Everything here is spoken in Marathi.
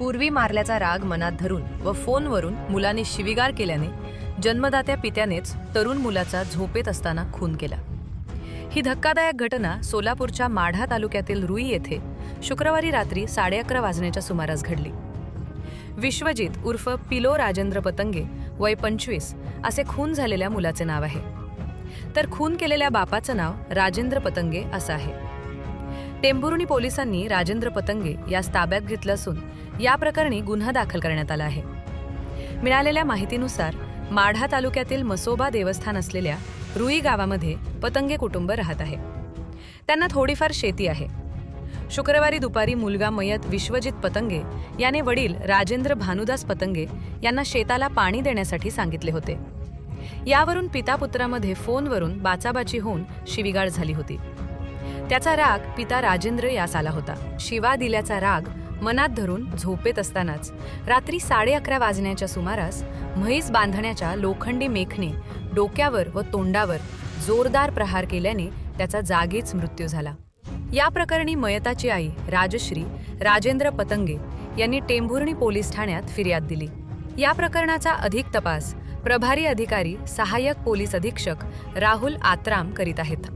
पूर्वी मारल्याचा राग मनात धरून व फोनवरून मुलाने शिवीगाळ केल्याने जन्मदात्या पित्यानेच तरुण मुलाचा झोपेत असताना खून केला। ही धक्कादायक घटना सोलापूरच्या माढा तालुक्यातील रुई येथे शुक्रवारी रात्री 11:30 वाजण्याच्या सुमारास घडली। विश्वजित उर्फ पिलो राजेंद्र पतंगे वय 25 असे खून झालेल्या मुलाचे नाव आहे, तर खून केलेल्या बापाचं नाव राजेंद्र पतंगे असं आहे। टेंभुर्णी पोलिसांनी राजेंद्र पतंगे यास ताब्यात घेतलं असून या प्रकरणी गुन्हा दाखल करण्यात आला आहे। मिळालेल्या माहितीनुसार माढा तालुक्यातील मसोबा देवस्थान असलेल्या रुई गावामध्ये पतंगे कुटुंब राहत आहे। त्यांना थोडीफार शेती आहे। शुक्रवारी दुपारी मुलगा मयत विश्वजित पतंगे याने वडील राजेंद्र भानुदास पतंगे यांना शेताला पाणी देण्यासाठी सांगितले होते। यावरून पिता पुत्रामध्ये फोनवरून बाचाबाची होऊन शिवीगाळ झाली होती। त्याचा राग पिता राजेंद्र यास आला होता। शिवा दिल्याचा राग मनात धरून झोपेत असतानाच रात्री 11:30 वाजण्याच्या सुमारास म्हैस बांधण्याच्या लोखंडी मेखने डोक्यावर व तोंडावर जोरदार प्रहार केल्याने त्याचा जागीच मृत्यू झाला। या प्रकरणी मयताची आई राजश्री राजेंद्र पतंगे यांनी टेंभुर्णी पोलीस ठाण्यात फिर्याद दिली। या प्रकरणाचा अधिक तपास प्रभारी अधिकारी सहाय्यक पोलीस अधीक्षक राहुल आत्राम करीत आहेत।